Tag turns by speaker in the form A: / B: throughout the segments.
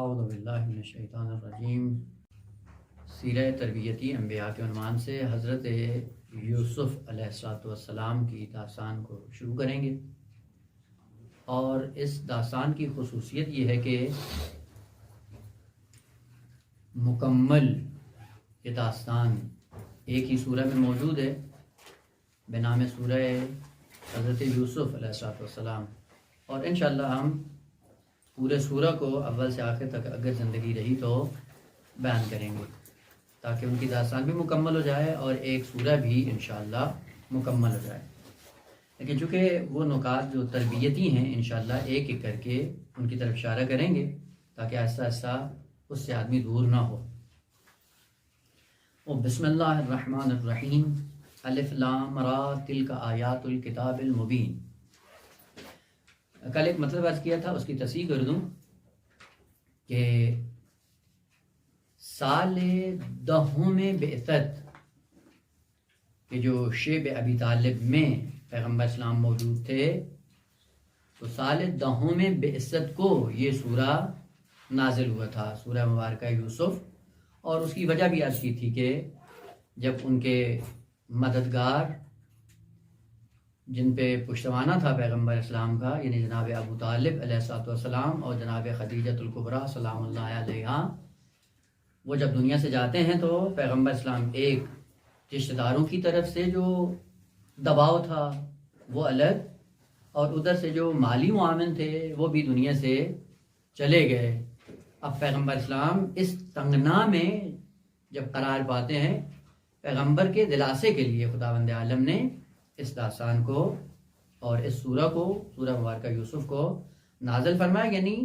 A: اعوذ باللہ من الشیطان الرجیم۔ سیرہ تربیتی انبیاء کے عنوان سے حضرت یوسف علیہ السلام کی داستان کو شروع کریں گے، اور اس داستان کی خصوصیت یہ ہے کہ مکمل یہ داستان ایک ہی سورہ میں موجود ہے بنام سورہ حضرت یوسف علیہ السلام، اور انشاءاللہ ہم پورے سورہ کو اول سے آخر تک اگر زندگی رہی تو بیان کریں گے تاکہ ان کی داستان بھی مکمل ہو جائے اور ایک سورہ بھی انشاءاللہ مکمل ہو جائے۔ لیکن چونکہ وہ نکات جو تربیتی ہیں انشاءاللہ ایک ایک کر کے ان کی طرف اشارہ کریں گے تاکہ آہستہ آہستہ اس سے آدمی دور نہ ہو۔ بسم اللہ الرحمن الرحیم، الف لام را تلک آیات الکتاب المبین۔ کل ایک مطلب عرض کیا تھا، اس کی تصحیح کر دوں کہ سال 10 بعثت کہ جو شیب ابی طالب میں پیغمبر اسلام موجود تھے، تو سال 10 بعثت کو یہ سورہ نازل ہوا تھا، سورہ مبارکہ یوسف۔ اور اس کی وجہ بھی عرض کی تھی کہ جب ان کے مددگار جن پہ پشتوانہ تھا پیغمبر اسلام کا، یعنی جناب ابو طالب علیہ السلام اور جناب خدیجۃ الکبریٰ سلام اللہ علیہا، وہ جب دنیا سے جاتے ہیں تو پیغمبر اسلام ایک رشتہ داروں کی طرف سے جو دباؤ تھا وہ الگ، اور ادھر سے جو مالی معاون تھے وہ بھی دنیا سے چلے گئے۔ اب پیغمبر اسلام اس تنگنا میں جب قرار پاتے ہیں، پیغمبر کے دلاسے کے لیے خداوند عالم نے اس داستان کو اور اس سورہ کو، سورہ مبارکہ یوسف کو نازل فرمایا، یعنی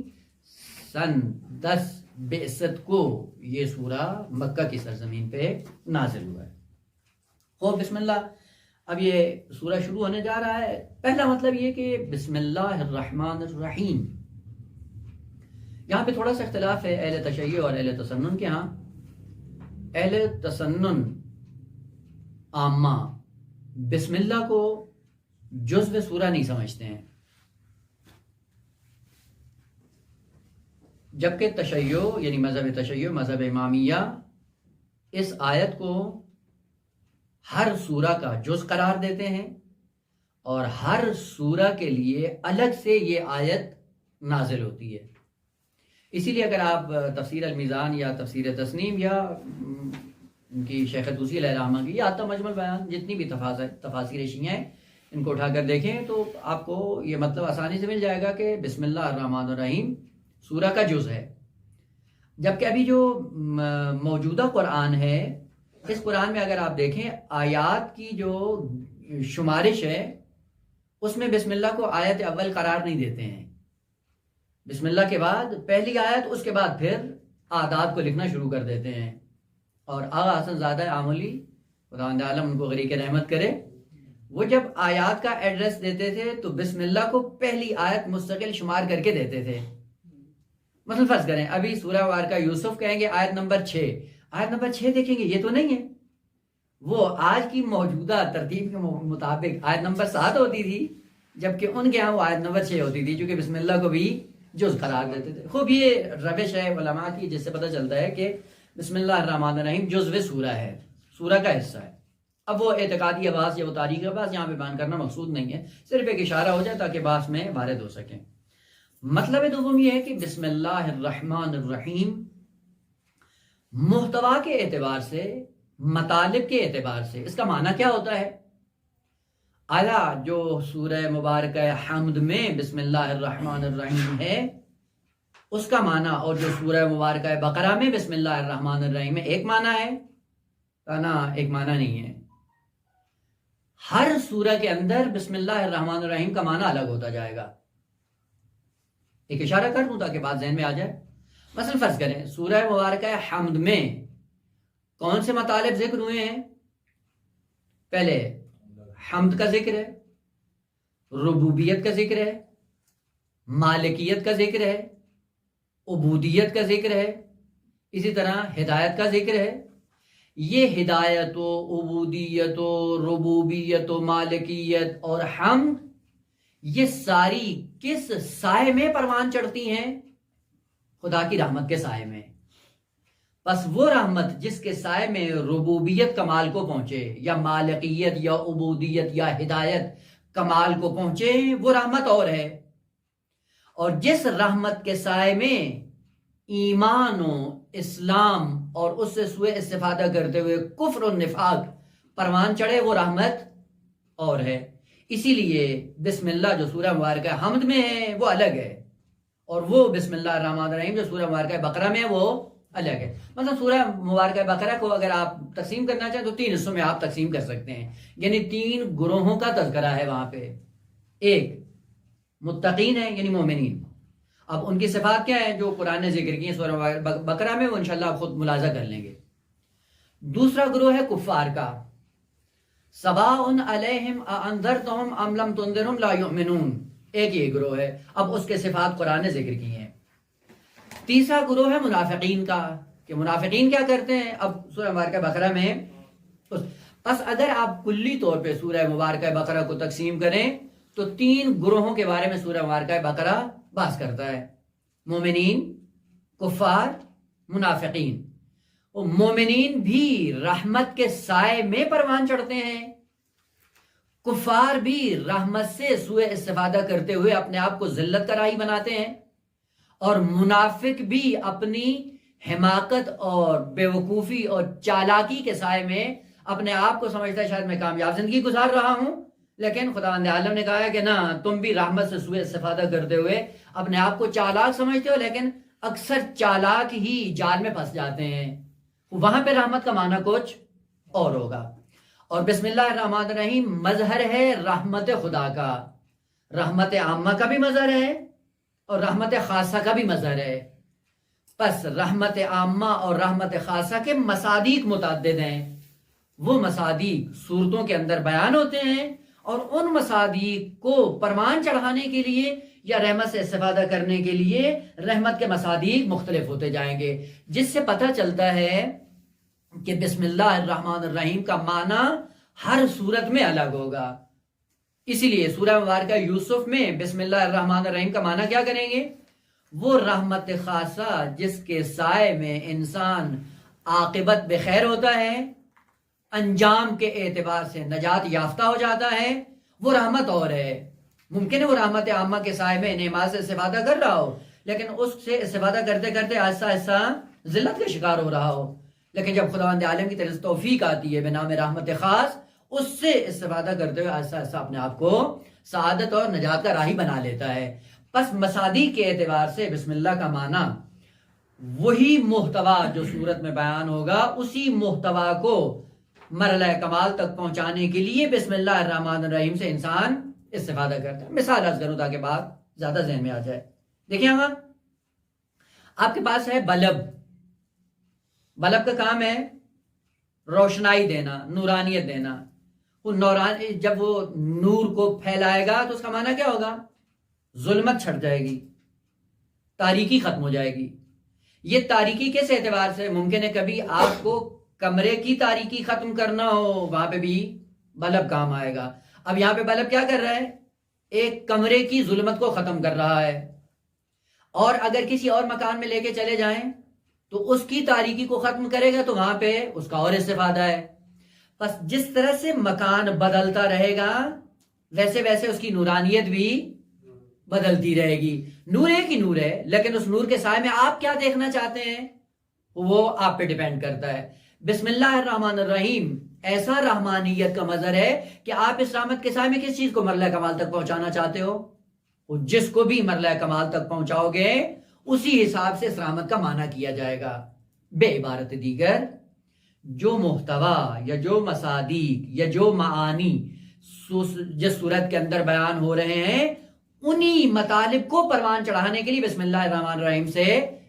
A: سن 10 بعثت کو یہ سورہ مکہ کی سرزمین پہ نازل ہوا ہے۔ خوب بسم اللہ، اب یہ سورہ شروع ہونے جا رہا ہے۔ پہلا مطلب یہ کہ بسم اللہ الرحمن الرحیم، یہاں پہ تھوڑا سا اختلاف ہے اہل تشیع اور اہل تسنن کے ہاں۔ اہل تسنن عامہ بسم اللہ کو جزو سورہ نہیں سمجھتے ہیں، جبکہ تشیع یعنی مذہب تشیع، مذہب امامیہ، اس آیت کو ہر سورہ کا جز قرار دیتے ہیں اور ہر سورہ کے لیے الگ سے یہ آیت نازل ہوتی ہے۔ اسی لیے اگر آپ تفسیر المیزان یا تفسیر تسنیم یا ان کی شیخ طوسی علیہ الرحمہ کی یا حتی مجمع بیان، جتنی بھی تفاسیر شیعہ ہیں، ان کو اٹھا کر دیکھیں تو آپ کو یہ مطلب آسانی سے مل جائے گا کہ بسم اللہ الرحمن الرحیم سورہ کا جز ہے۔ جبکہ ابھی جو موجودہ قرآن ہے، اس قرآن میں اگر آپ دیکھیں آیات کی جو شمارش ہے، اس میں بسم اللہ کو آیت اول قرار نہیں دیتے ہیں۔ بسم اللہ کے بعد پہلی آیت، اس کے بعد پھر اعداد کو لکھنا شروع کر دیتے ہیں۔ اور آغا حسن زادہ عاملی، خداوند عالم ان کو غریق رحمت کرے، وہ جب آیات کا ایڈریس دیتے تھے تو بسم اللہ کو پہلی آیت مستقل شمار کر کے دیتے تھے۔ مثلا فرض کریں ابھی سورہ مبارکہ یوسف کہیں گے آیت نمبر 6، آیت نمبر 6 دیکھیں گے یہ تو نہیں ہے، وہ آج کی موجودہ ترتیب کے مطابق آیت نمبر 7 ہوتی تھی، جبکہ ان کے ہاں وہ آیت نمبر 6 ہوتی تھی، چونکہ بسم اللہ کو بھی جز قرار دیتے تھے۔ خوب یہ روش ہے علماء کی، جس سے پتہ چلتا ہے کہ بسم اللہ الرحمن الرحیم جزو سورہ ہے، سورہ کا حصہ ہے۔ اب وہ اعتقادی آواز یا وہ تاریخی آواز یہاں پہ بیان کرنا مقصود نہیں ہے، صرف ایک اشارہ ہو جائے تاکہ بحث میں وارد ہو سکیں۔ مطلب دوم یہ ہے کہ بسم اللہ الرحمن الرحیم محتوا کے اعتبار سے، مطالب کے اعتبار سے اس کا معنی کیا ہوتا ہے؟ اعلیٰ جو سورہ مبارکہ حمد میں بسم اللہ الرحمن الرحیم ہے، اس کا معنی اور جو سورہ مبارکہ بقرہ میں بسم اللہ الرحمن الرحیم میں ایک معنی ہے؟ نا، ایک معنی نہیں ہے۔ ہر سورہ کے اندر بسم اللہ الرحمن الرحیم کا معنی الگ ہوتا جائے گا۔ ایک اشارہ کر دوں تاکہ بات ذہن میں آ جائے۔ مثلا فرض کریں سورہ مبارکہ حمد میں کون سے مطالب ذکر ہوئے ہیں؟ پہلے حمد کا ذکر ہے، ربوبیت کا ذکر ہے، مالکیت کا ذکر ہے، عبودیت کا ذکر ہے، اسی طرح ہدایت کا ذکر ہے۔ یہ ہدایت و عبودیت و ربوبیت و مالکیت اور حمد، یہ ساری کس سائے میں پروان چڑھتی ہیں؟ خدا کی رحمت کے سائے میں. بس وہ رحمت جس کے سائے میں ربوبیت کمال کو پہنچے یا مالکیت یا عبودیت یا ہدایت کمال کو پہنچے وہ رحمت اور ہے. اور جس رحمت کے سائے میں ایمان و اسلام اور اس سے سوء استفادہ کرتے ہوئے کفر و نفاق پروان چڑھے وہ رحمت اور ہے. اسی لیے بسم اللہ جو سورہ مبارکہ حمد میں ہے وہ الگ ہے، اور وہ بسم اللہ الرحمن الرحیم جو سورہ مبارکہ بقرہ میں ہے وہ الگ ہے. مثلا سورہ مبارکہ بقرہ کو اگر آپ تقسیم کرنا چاہیں تو 3 حصوں میں آپ تقسیم کر سکتے ہیں، یعنی 3 گروہوں کا تذکرہ ہے وہاں پہ. ایک متقین ہے یعنی مومنین، اب ان کی صفات کیا ہیں جو قرآن نے ذکر کی ہیں سورہ بقرہ میں، وہ انشاءاللہ آپ خود ملاحظہ کر لیں گے. دوسرا گروہ ہے کفار کا، سواء علیہم اانذرتہم ام لم تنذرہم لا یؤمنون، ایک یہ گروہ ہے. اب اس کے صفات قرآن نے ذکر کی ہیں. تیسرا گروہ ہے منافقین کا، کہ منافقین کیا کرتے ہیں. اب سورہ مبارکہ بقرہ میں بس اگر آپ کلی طور پہ سورہ مبارکہ بقرہ کو تقسیم کریں تو 3 گروہوں کے بارے میں سورہ مبارکہ بقرہ بحث کرتا ہے: مومنین، کفار، منافقین. اور مومنین بھی رحمت کے سائے میں پروان چڑھتے ہیں، کفار بھی رحمت سے سوء استفادہ کرتے ہوئے اپنے آپ کو ذلت کا راہی بناتے ہیں، اور منافق بھی اپنی حماقت اور بیوقوفی اور چالاکی کے سائے میں اپنے آپ کو سمجھتا ہے شاید میں کامیاب زندگی گزار رہا ہوں، لیکن خداوند عالم نے کہا ہے کہ نہ، تم بھی رحمت سے سوء استفادہ کرتے ہوئے اپنے آپ کو چالاک سمجھتے ہو، لیکن اکثر چالاک ہی جال میں پھنس جاتے ہیں. وہاں پہ رحمت کا معنی کچھ اور ہوگا. اور بسم اللہ الرحمن الرحیم مظہر ہے رحمت خدا کا، رحمت عامہ کا بھی مظہر ہے اور رحمت خاصہ کا بھی مظہر ہے. پس رحمت عامہ اور رحمت خاصہ کے مصادیق متعدد ہیں. وہ مصادیق صورتوں کے اندر بیان ہوتے ہیں، اور ان مصادیق کو پروان چڑھانے کے لیے یا رحمت سے استفادہ کرنے کے لیے رحمت کے مصادیق مختلف ہوتے جائیں گے، جس سے پتہ چلتا ہے کہ بسم اللہ الرحمن الرحیم کا معنی ہر صورت میں الگ ہوگا. اسی لیے سورہ مبارکہ یوسف میں بسم اللہ الرحمن الرحیم کا معنی کیا کریں گے؟ وہ رحمت خاصہ جس کے سائے میں انسان عاقبت بخیر ہوتا ہے، انجام کے اعتبار سے نجات یافتہ ہو جاتا ہے، وہ رحمت اور ہے. ممکن ہے وہ رحمت عامہ کے سائے میں نعمات سے استفادہ کر رہا ہو، لیکن اس سے استفادہ کرتے کرتے آہستہ آہستہ ذلت کا شکار ہو رہا ہو. لیکن جب خداوند عالم کی طرف سے توفیق آتی ہے بنام رحمت خاص، اس سے استفادہ کرتے ہوئے آہستہ آہستہ اپنے آپ کو سعادت اور نجات کا راہی بنا لیتا ہے. پس مصادیق کے اعتبار سے بسم اللہ کا معنی وہی محتوا جو صورت میں بیان ہوگا، اسی محتوا کو مرحلہ کمال تک پہنچانے کے لیے بسم اللہ الرحمن الرحیم سے انسان استفادہ کرتا ہے. مثال عرض کروں تاکہ بات زیادہ ذہن میں آ جائے. دیکھیں ہم آپ کے پاس ہے بلب. بلب کا کام ہے روشنائی دینا، نورانیت دینا. وہ جب وہ نور کو پھیلائے گا تو اس کا معنی کیا ہوگا؟ ظلمت چھٹ جائے گی، تاریکی ختم ہو جائے گی. یہ تاریکی کس اعتبار سے؟ ممکن ہے کبھی آپ کو کمرے کی تاریکی ختم کرنا ہو، وہاں پہ بھی بلب کام آئے گا. اب یہاں پہ بلب کیا کر رہا ہے؟ ایک کمرے کی ظلمت کو ختم کر رہا ہے. اور اگر کسی اور مکان میں لے کے چلے جائیں تو اس کی تاریکی کو ختم کرے گا تو وہاں پہ اس کا اور استفادہ ہے. بس جس طرح سے مکان بدلتا رہے گا ویسے ویسے اس کی نورانیت بھی بدلتی رہے گی. نور ایک ہی نور ہے، لیکن اس نور کے سائے میں آپ کیا دیکھنا چاہتے ہیں وہ آپ پہ ڈیپینڈ کرتا ہے. بسم اللہ الرحمن الرحیم ایسا رحمانیت کا مظہر ہے کہ آپ اس رحمت کے سائے میں کس چیز کو مرحلہ کمال تک پہنچانا چاہتے ہو، جس کو بھی مرحلہ کمال تک پہنچاؤ گے اسی حساب سے اس رحمت کا معنی کیا جائے گا. بے عبارت دیگر جو محتوا یا جو مصادیق یا جو معانی جس صورت کے اندر بیان ہو رہے ہیں، انہی مطالب کو پروان چڑھانے کے لیے بسم اللہ الرحمن الرحیم سے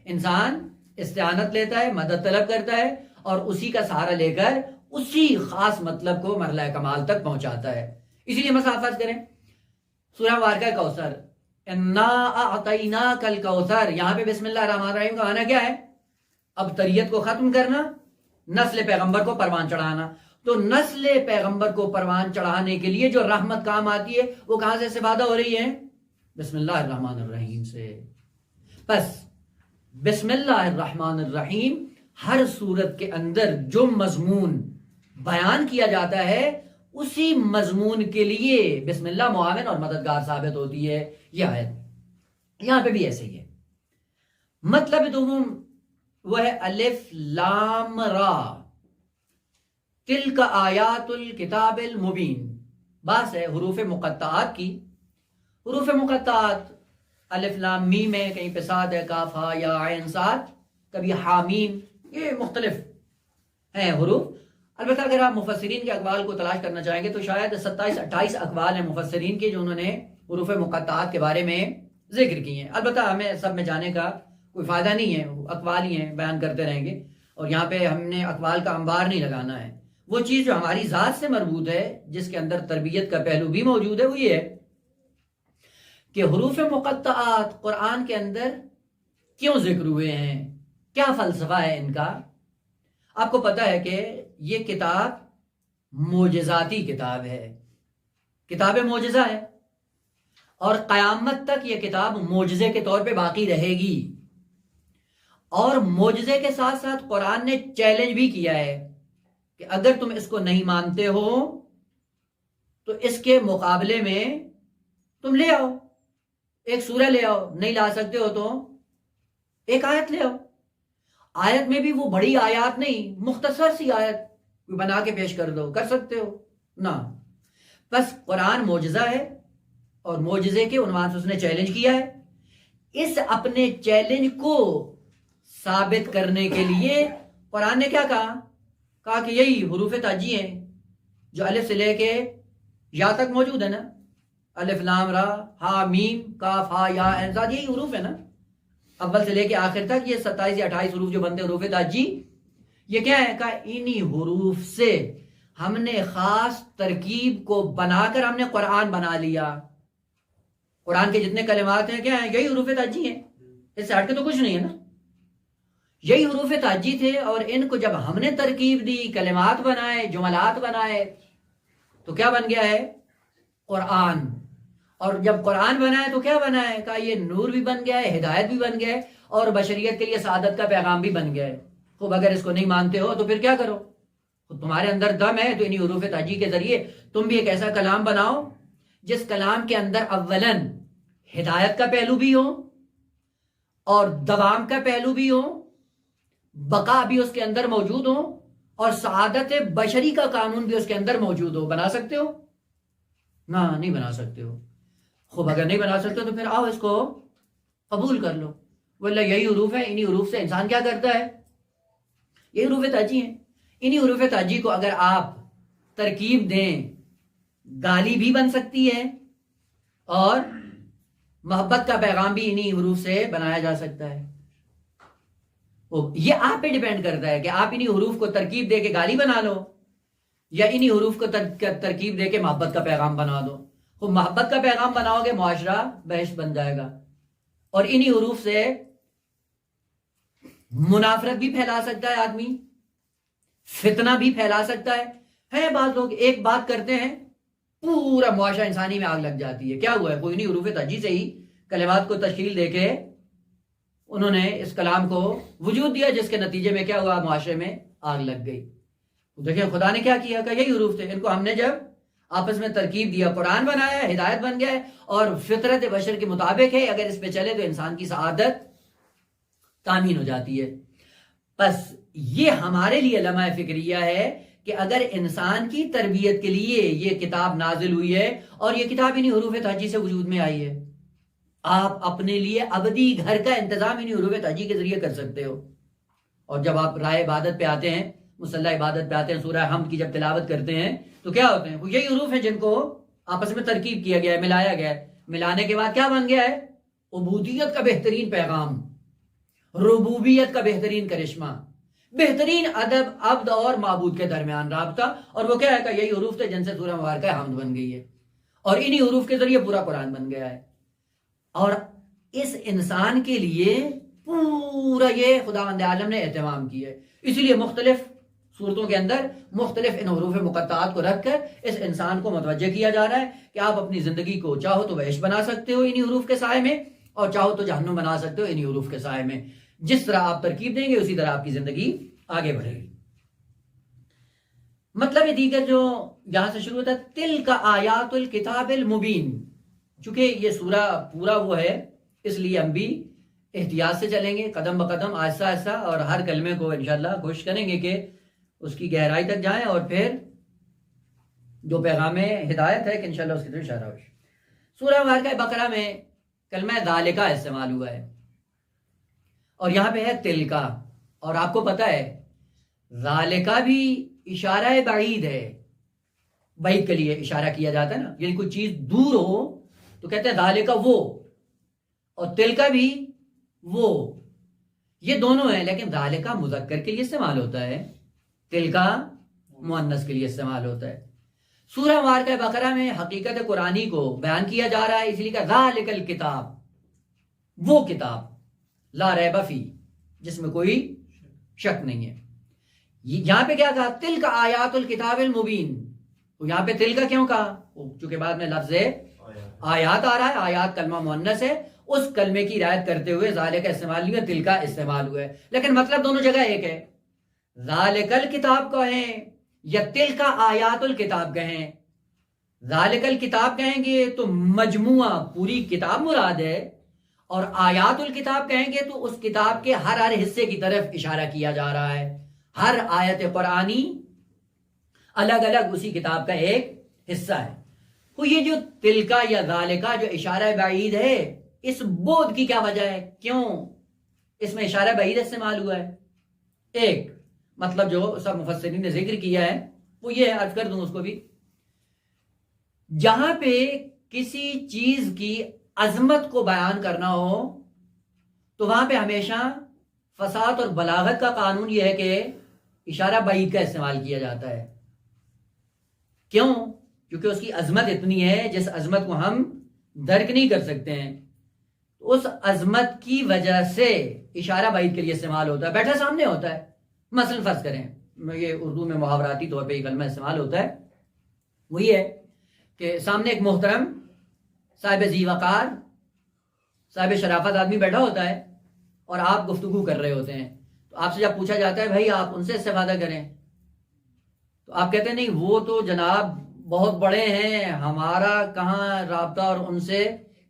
A: انسان استعانت لیتا ہے، مدد طلب کرتا ہے، اور اسی کا سہارا لے کر اسی خاص مطلب کو مرحلہ کمال تک پہنچاتا ہے. اسی لیے مثلا فرض کریں سورہ مبارکہ کوثر، انا اعطیناک الکوثر، یہاں پہ بسم اللہ الرحمن الرحیم کا معنی کیا ہے؟ اب تریت کو ختم کرنا، نسل پیغمبر کو پروان چڑھانا. تو نسل پیغمبر کو پروان چڑھانے کے لیے جو رحمت کام آتی ہے وہ کہاں سے استفادہ ہو رہی ہے؟ بسم اللہ الرحمن الرحیم سے. پس بسم اللہ الرحمن الرحیم ہر سورت کے اندر جو مضمون بیان کیا جاتا ہے اسی مضمون کے لیے بسم اللہ معاون اور مددگار ثابت ہوتی ہے یہ آیت. یہاں پہ بھی ایسے ہی ہے. مطلب دوم وہ ہے الف لام را تلک آیات الکتاب المبین. بات ہے حروف مقطعات کی. حروف مقطعات الف لام میم ہے, کہیں پہ صاد ہے, کاف ہا یا عین صاد, کبھی حامیم, یہ مختلف ہیں حروف. البتہ اگر آپ مفسرین کے اقوال کو تلاش کرنا چاہیں گے تو شاید 27-28 اقوال ہیں مفسرین کے جو انہوں نے حروف مقطعات کے بارے میں ذکر کی ہیں. البتہ ہمیں سب میں جانے کا کوئی فائدہ نہیں ہے, اقوال ہی ہیں, بیان کرتے رہیں گے, اور یہاں پہ ہم نے اقوال کا انبار نہیں لگانا ہے. وہ چیز جو ہماری ذات سے مربوط ہے, جس کے اندر تربیت کا پہلو بھی موجود ہے, وہ یہ ہے کہ حروف مقطعات قرآن کے اندر کیوں ذکر ہوئے ہیں, کیا فلسفہ ہے ان کا. آپ کو پتہ ہے کہ یہ کتاب معجزاتی کتاب ہے, کتاب معجزہ ہے, اور قیامت تک یہ کتاب معجزے کے طور پہ باقی رہے گی. اور معجزے کے ساتھ ساتھ قرآن نے چیلنج بھی کیا ہے کہ اگر تم اس کو نہیں مانتے ہو تو اس کے مقابلے میں تم لے آؤ, ایک سورہ لے آؤ. نہیں لا سکتے ہو تو ایک آیت لے آؤ. آیت میں بھی وہ بڑی آیات نہیں, مختصر سی آیت بنا کے پیش کر دو, کر سکتے ہو نا. بس قرآن معجزہ ہے اور معجزے کے عنوان سے اس نے چیلنج کیا ہے. اس اپنے چیلنج کو ثابت کرنے کے لیے قرآن نے کیا کہا کہ یہی حروف تاجی ہیں جو الف سے لے کے یا تک موجود ہے نا, الف لام را ہا میم کاف ہا یا عین صاد, یہی حروف ہے نا, اول سے لے کے آخر تک. یہ 27 یا 28 حروف جو بنتے ہیں حروف تاجی, یہ کیا ہے کہ انہی حروف سے ہم نے خاص ترکیب کو بنا کر ہم نے قرآن بنا لیا. قرآن کے جتنے کلمات ہیں کیا ہیں, یہی حروف تاجی ہیں, اس سے ہٹ کے تو کچھ نہیں ہے نا. یہی حروف تاجی تھے, اور ان کو جب ہم نے ترکیب دی, کلمات بنائے, جملات بنائے, تو کیا بن گیا ہے قرآن. اور جب قرآن بنا ہے تو کیا بنا ہے کہ یہ نور بھی بن گیا ہے, ہدایت بھی بن گیا ہے, اور بشریت کے لیے سعادت کا پیغام بھی بن گیا ہے. خوب اگر اس کو نہیں مانتے ہو تو پھر کیا کرو, تمہارے اندر دم ہے تو انہی حروف تاجی کے ذریعے تم بھی ایک ایسا کلام بناؤ جس کلام کے اندر اولن ہدایت کا پہلو بھی ہو, اور دوام کا پہلو بھی ہو, بقا بھی اس کے اندر موجود ہو, اور سعادت بشری کا قانون بھی اس کے اندر موجود ہو. بنا سکتے ہو نا, نہیں بنا سکتے ہو. خوب اگر نہیں بنا سکتے تو پھر آؤ اس کو قبول کر لو. واللہ یہی حروف ہے, انہی حروف سے انسان کیا کرتا ہے, یہی حروف تاجی ہیں. انہی حروف تاجی کو اگر آپ ترکیب دیں, گالی بھی بن سکتی ہے اور محبت کا پیغام بھی انہی حروف سے بنایا جا سکتا ہے. یہ آپ پہ ڈیپینڈ کرتا ہے کہ آپ انہی حروف کو ترکیب دے کے گالی بنا لو, یا انہی حروف کو ترکیب دے کے محبت کا پیغام بنا دو. تو محبت کا پیغام بناؤ گے, معاشرہ بہشت بن جائے گا. اور انہی حروف سے منافرت بھی پھیلا سکتا ہے آدمی, فتنہ بھی پھیلا سکتا ہے. بعض لوگ ایک بات کرتے ہیں, پورا معاشرہ انسانی میں آگ لگ جاتی ہے. کیا ہوا ہے, کوئی انہی حروف تاجی سے ہی کلمات کو تشکیل دے کے انہوں نے اس کلام کو وجود دیا, جس کے نتیجے میں کیا ہوا, معاشرے میں آگ لگ گئی. دیکھیں خدا نے کیا کیا, کہ یہی حروف تھے, ان کو ہم نے جب آپس میں ترکیب دیا, قرآن بنایا, ہدایت بن گیا ہے, اور فطرت بشر کے مطابق ہے. اگر اس پہ چلے تو انسان کی سعادت تامین ہو جاتی ہے. بس یہ ہمارے لیے لمحہ فکریہ ہے کہ اگر انسان کی تربیت کے لیے یہ کتاب نازل ہوئی ہے, اور یہ کتاب انہی حروف تاجی سے وجود میں آئی ہے, آپ اپنے لیے ابدی گھر کا انتظام انہی حروف تاجی کے ذریعے کر سکتے ہو. اور جب آپ رائے عبادت پہ آتے ہیں, مصلی عبادت پہ آتے ہیں, سورہ حمد کی جب تلاوت کرتے ہیں تو کیا ہوتے ہیں, وہ یہی حروف ہیں جن کو آپس میں ترکیب کیا گیا ہے, ملایا گیا ہے. ملانے کے بعد کیا بن گیا ہے, عبودیت کا بہترین پیغام, ربوبیت کا بہترین کرشمہ, بہترین ادب عبد اور معبود کے درمیان رابطہ. اور وہ کیا ہے کہ یہی حروف تھے جن سے سورہ مبارکہ حمد بن گئی ہے, اور انہی حروف کے ذریعے پورا قرآن بن گیا ہے. اور اس انسان کے لیے پورا یہ خداوند عالم نے اہتمام کیا ہے. اسی لیے مختلف صورتوں کے اندر مختلف ان حروف مقطعات کو رکھ کر اس انسان کو متوجہ کیا جا رہا ہے کہ آپ اپنی زندگی کو چاہو تو بہشت بنا سکتے ہو انہی حروف کے سائے میں, اور چاہو تو جہنم بنا سکتے ہو انہی حروف کے سائے میں. جس طرح آپ ترکیب دیں گے اسی طرح آپ کی زندگی آگے بڑھے گی. مطلب دیگر جو یہاں سے شروع ہوتا ہے تلک آیات الکتاب المبین. چونکہ یہ سورہ پورا وہ ہے اس لیے ہم بھی احتیاط سے چلیں گے، قدم بقدم، آہستہ آہستہ، اور ہر کلمے کو انشاءاللہ کوشش کریں گے کہ اس کی گہرائی تک جائیں اور پھر جو پیغام ہدایت ہے کہ انشاءاللہ اس کی طرف اشارہ ہو. سورہ مبارکہ بقرہ میں کلمہ ذالکہ استعمال ہوا ہے اور یہاں پہ ہے تلکا. اور آپ کو پتہ ہے ذالکہ بھی اشارہ بعید ہے، بعید کے لیے اشارہ کیا جاتا ہے نا، یعنی کوئی چیز دور ہو تو کہتے ہیں ذالکہ وہ، اور تلکا بھی وہ، یہ دونوں ہیں. لیکن ذالکہ مذکر کے لیے استعمال ہوتا ہے، تلکا مؤنث کے لیے استعمال ہوتا ہے. سورہ مبارکہ بقرہ میں حقیقت قرآنی کو بیان کیا جا رہا ہے، اس لیے کہ ذالک الکتاب، وہ کتاب، لا ریب فی، جس میں کوئی شک نہیں ہے. یہاں پہ کیا کہا؟ تلک آیات الکتاب المبین. یہاں پہ تلکا کیوں کہا؟ چونکہ بعد میں لفظ آیات آ رہا ہے، آیات کلمہ مؤنث ہے، اس کلمے کی رعایت کرتے ہوئے ذالک استعمال نہیں ہوا، تلکا استعمال ہوا ہے، لیکن مطلب دونوں جگہ ایک ہے. ذالک الکتاب کہیں یا تلکا آیات الکتاب کہیں. ذالک الکتاب کہیں گے تو مجموعہ پوری کتاب مراد ہے، اور آیات الکتاب کہیں گے تو اس کتاب کے ہر حصے کی طرف اشارہ کیا جا رہا ہے. ہر آیت قرآنی الگ الگ اسی کتاب کا ایک حصہ ہے. تو یہ جو تلکا یا ذالکا جو اشارہ بعید ہے، اس بود کی کیا وجہ ہے؟ کیوں اس میں اشارہ بعید استعمال ہوا ہے؟ ایک مطلب جو سب مفسرین نے ذکر کیا ہے وہ یہ ہے، عرض کر دوں اس کو بھی. جہاں پہ کسی چیز کی عظمت کو بیان کرنا ہو تو وہاں پہ ہمیشہ فصاحت اور بلاغت کا قانون یہ ہے کہ اشارہ بعید کا استعمال کیا جاتا ہے. کیوں؟ کیونکہ اس کی عظمت اتنی ہے جس عظمت کو ہم درک نہیں کر سکتے ہیں. اس عظمت کی وجہ سے اشارہ بعید کے لیے استعمال ہوتا ہے. بیٹھا سامنے ہوتا ہے، مثلا فرض کریں، یہ اردو میں محاوراتی طور پہ یہ کلمہ استعمال ہوتا ہے، وہ یہ ہے کہ سامنے ایک محترم صاحب ذی وقار، صاحب شرافت آدمی بیٹھا ہوتا ہے اور آپ گفتگو کر رہے ہوتے ہیں. تو آپ سے جب پوچھا جاتا ہے بھائی آپ ان سے استفادہ کریں، تو آپ کہتے ہیں نہیں وہ تو جناب بہت بڑے ہیں، ہمارا کہاں رابطہ اور ان سے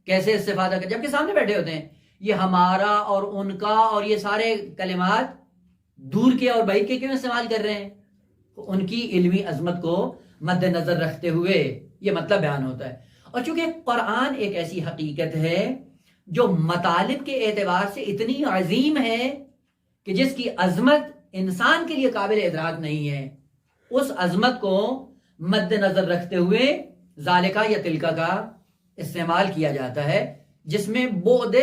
A: کیسے استفادہ کریں، جبکہ سامنے بیٹھے ہوتے ہیں. یہ ہمارا اور ان کا اور یہ سارے کلمات دور کے اور بعید کے کیوں استعمال کر رہے ہیں؟ ان کی علمی عظمت کو مد نظر رکھتے ہوئے یہ مطلب بیان ہوتا ہے. اور چونکہ قرآن ایک ایسی حقیقت ہے جو مطالب کے اعتبار سے اتنی عظیم ہے کہ جس کی عظمت انسان کے لیے قابل ادراک نہیں ہے، اس عظمت کو مد نظر رکھتے ہوئے ذالکہ یا تلکا کا استعمال کیا جاتا ہے، جس میں بعد